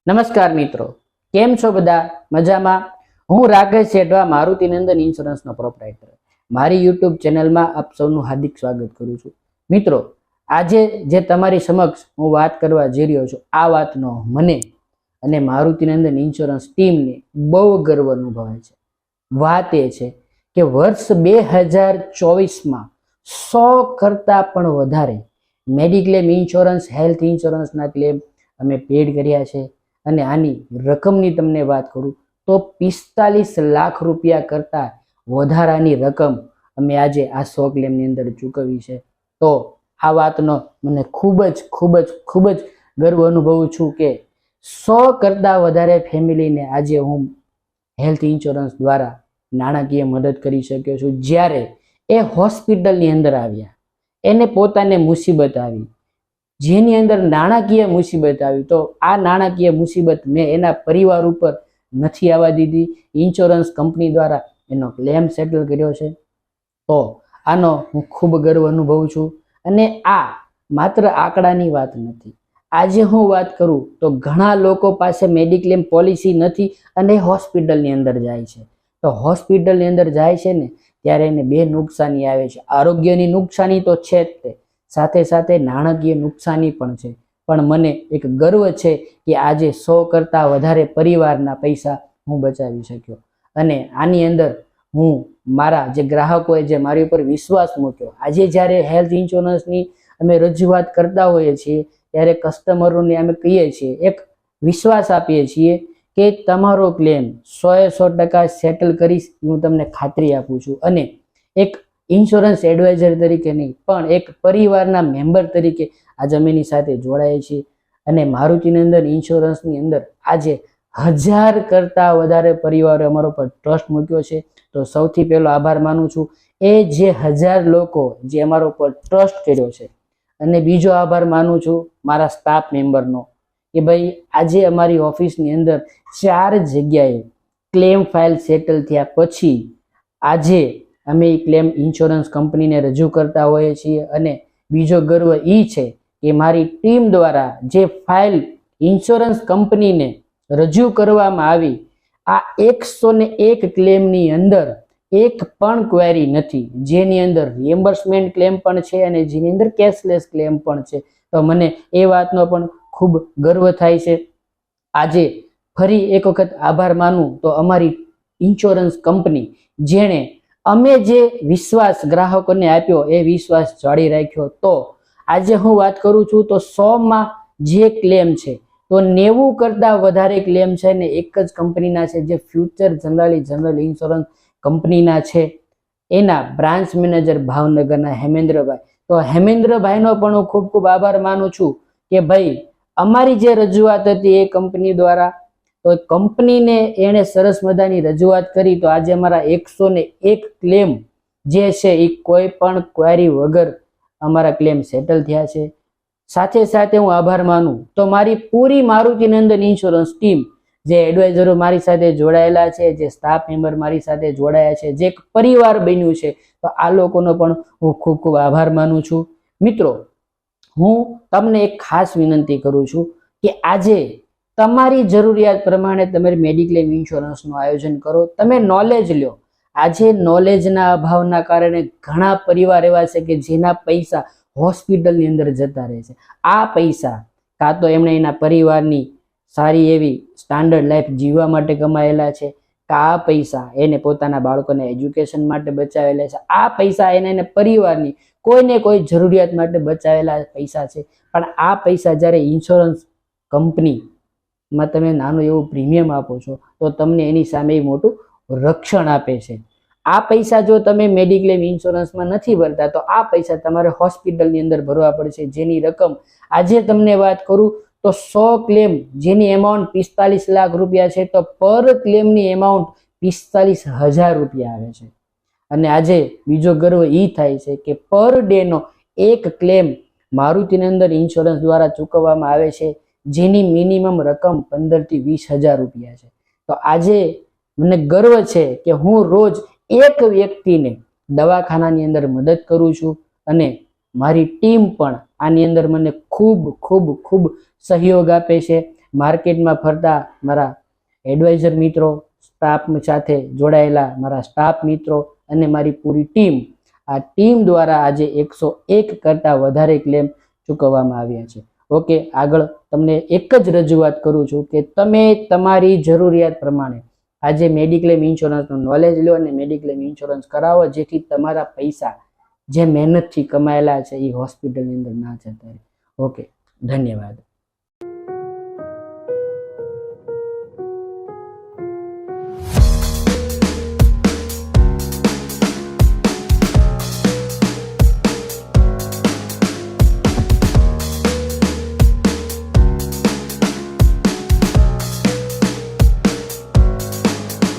નમસ્કાર મિત્રો, કેમ છો બધા? મજામાં? હું રાકેશ શેઠવા, મારુતિનંદન ઇન્સ્યોરન્સનો પ્રોપ્રાઇટર. મારી યુટ્યુબ ચેનલમાં આપ સૌનું હાર્દિક સ્વાગત કરું છું. મિત્રો, આજે જે તમારી સમક્ષ હું વાત કરવા જઈ રહ્યો છું, આ વાતનો મને અને મારુતિનંદન ઇન્સ્યોરન્સ ટીમને બહુ ગર્વ અનુભવાય છે. વાત એ છે કે વર્ષ 2024માં 100 કરતાં પણ વધારે મેડિક્લેમ ઇન્સ્યોરન્સ, હેલ્થ ઇન્સ્યોરન્સના ક્લેમ અમે પેડ કર્યા છે. અને આની રકમની તમને વાત કરું તો 45 લાખ રૂપિયા કરતાં વધારાની રકમ અમે આજે આ 100 ક્લેમની અંદર ચૂકવી છે. તો આ વાતનો મને ખૂબ જ ગર્વ અનુભવું છું કે 100 કરતાં વધારે ફેમિલીને આજે હું હેલ્થ ઇન્સ્યોરન્સ દ્વારા નાણાકીય મદદ કરી શક્યો છું. જ્યારે એ હોસ્પિટલની અંદર આવ્યા, એને પોતાને મુસીબત આવી, જેની અંદર નાણાકીય મુસીબત આવી, તો આ નાણાકીય મુસીબત મેં એના પરિવાર ઉપર નથી આવવા દીધી. ઇન્સ્યોરન્સ કંપની દ્વારા એનો ક્લેમ સેટલ કર્યો છે. તો આનો હું ખૂબ ગર્વ અનુભવું છું. અને આ માત્ર આંકડાની વાત નથી. આજે હું વાત કરું તો ઘણા લોકો પાસે મેડિક્લેમ પોલિસી નથી અને હોસ્પિટલની અંદર જાય છે. તો હોસ્પિટલની અંદર જાય છે ને, ત્યારે એને બે નુકસાની આવે છે. આરોગ્યની નુકસાની તો છે જ તે, સાથે સાથે નાણાકીય નુકસાની પણ છે. પણ મને એક ગર્વ છે કે આજે 100 કરતાં વધારે પરિવારના પૈસા હું બચાવી શક્યો. અને આની અંદર હું મારા જે ગ્રાહકોએ જે મારી ઉપર વિશ્વાસ મૂક્યો, આજે જ્યારે હેલ્થ ઇન્સ્યોરન્સની અમે રજૂઆત કરતા હોઈએ છીએ ત્યારે કસ્ટમરોને અમે કહીએ છીએ, એક વિશ્વાસ આપીએ છીએ કે તમારો ક્લેમ 100% સેટલ કરીશ, હું તમને ખાતરી આપું છું. અને એક ઇન્સ્યોરન્સ એડવાઇઝર તરીકે નહીં, પણ એક પરિવારના મેમ્બર તરીકે આજે અમે એની સાથે જોડાઈએ છીએ. અને મારુતિનંદન ઇન્સ્યોરન્સની અંદર આજે 1000 કરતાં વધારે પરિવારે અમારો પર ટ્રસ્ટ મૂક્યો છે. તો સૌથી પહેલો આભાર માનું છું એ જે 1000 લોકો જે અમારો પર ટ્રસ્ટ કર્યો છે. અને બીજો આભાર માનું છું મારા સ્ટાફ મેમ્બરનો કે ભાઈ આજે અમારી ઓફિસની અંદર 4 જગ્યાએ ક્લેમ ફાઇલ સેટલ થયા પછી આજે અમે એ ક્લેમ ઇન્સ્યોરન્સ કંપનીને રજૂ કરતા હોઈએ છીએ. અને બીજો ગર્વ એ છે કે મારી ટીમ દ્વારા જે ફાઇલ ઇન્સ્યોરન્સ કંપનીને રજૂ કરવામાં આવી, આ 101 ક્લેમની અંદર એક પણ ક્વેરી નથી, જેની અંદર રિએમ્બર્સમેન્ટ ક્લેમ પણ છે અને જેની અંદર કેશલેસ ક્લેમ પણ છે. તો મને એ વાતનો પણ ખૂબ ગર્વ થાય છે. આજે ફરી એક વખત આભાર માનું તો અમારી ઇન્સ્યોરન્સ કંપની, જેણે અમે જે વિશ્વાસ ગ્રાહકોને આપ્યો એ વિશ્વાસ જાળવી રાખ્યો. તો આજે હું વાત કરું છું તો 100માં જે ક્લેમ છે તો 90 કરતાં વધારે ક્લેમ છે ને એક જ કંપનીના છે, જે ફ્યુચર જનરલ ઇન્સ્યોરન્સ કંપનીના છે. એના બ્રાન્ચ મેનેજર ભાવનગરના હેમેન્દ્રભાઈ. તો હેમેન્દ્રભાઈનો પણ હું ખૂબ આભાર માનું છું કે ભાઈ અમારી જે રજૂઆત હતી એ કંપની દ્વારા, તો કંપનીને એણે સરસ મજાની રજૂઆત કરી. તો આજે અમારા 101 ક્લેમ જે છે એ કોઈ પણ ક્વેરી વગર અમારા ક્લેમ સેટલ થયા છે. સાથે સાથે હું આભાર માનું તો મારી પૂરી મારુતિનંદન ઇન્સ્યોરન્સ ટીમ, જે એડવાઇઝરો મારી સાથે જોડાયેલા છે, જે સ્ટાફ મેમ્બર મારી સાથે જોડાયા છે, જે એક પરિવાર બન્યું છે, તો આ લોકોનો પણ હું ખૂબ આભાર માનું છું. મિત્રો, હું તમને એક ખાસ વિનંતી કરું છું કે આજે તમારી જરૂરિયાત પ્રમાણે તમે મેડિક્લેમ ઇન્સ્યોરન્સનું આયોજન કરો, તમે નોલેજ લો. આજે નોલેજના અભાવના કારણે ઘણા પરિવાર એવા છે કે જેના પૈસા હોસ્પિટલની અંદર જતા રહે છે. આ પૈસા કાં તો એમણે એના પરિવારની સારી એવી સ્ટાન્ડર્ડ લાઈફ જીવવા માટે કમાયેલા છે, કાં આ પૈસા એને પોતાના બાળકોને એજ્યુકેશન માટે બચાવેલા છે, આ પૈસા એને પરિવારની કોઈને કોઈ જરૂરિયાત માટે બચાવેલા પૈસા છે. પણ આ પૈસા જ્યારે ઇન્સ્યોરન્સ કંપનીમાં તમે નાનું એવું પ્રીમિયમ આપો છો તો તમને એની સામે મોટું રક્ષણ આપે છે. આ પૈસા જો તમે મેડિક્લેમ ઇન્સ્યોરન્સમાં નથી ભરતા તો આ પૈસા તમારે હોસ્પિટલની અંદર ભરવા પડશે, જેની રકમ આજે તમને વાત કરું તો 100 ક્લેમ જેની એમાઉન્ટ 45 લાખ રૂપિયા છે, તો પર ક્લેમની એમાઉન્ટ 45,000 રૂપિયા આવે છે. અને આજે બીજો ગર્વ એ થાય છે કે પર ડેનો એક ક્લેમ મારુતિનંદન ઇન્સ્યોરન્સ દ્વારા ચૂકવવામાં આવે છે, જેની મિનિમમ રકમ 15 થી 20,000 રૂપિયા છે. તો આજે મને ગર્વ છે કે હું રોજ એક વ્યક્તિને દવાખાનાની અંદર મદદ કરું છું અને મારી ટીમ પણ આની અંદર મને ખૂબ સહયોગ આપે છે. માર્કેટમાં ફરતા મારા એડવાઇઝર મિત્રો, સ્ટાફ સાથે જોડાયેલા મારા સ્ટાફ મિત્રો અને મારી પૂરી ટીમ, આ ટીમ દ્વારા આજે 101 કરતાં વધારે ક્લેમ ચૂકવવામાં આવ્યા છે. ઓકે, આગળ તમને એક જ રજૂઆત કરું છું કે તમે તમારી જરૂરિયાત પ્રમાણે આજે મેડિક્લેમ ઇન્સ્યોરન્સનું નોલેજ લો અને મેડિક્લેમ ઇન્સ્યોરન્સ કરાવો, જેથી તમારા પૈસા જે મહેનતથી કમાયેલા છે એ હોસ્પિટલની અંદર ના જતા રહે. ઓકે, ધન્યવાદ.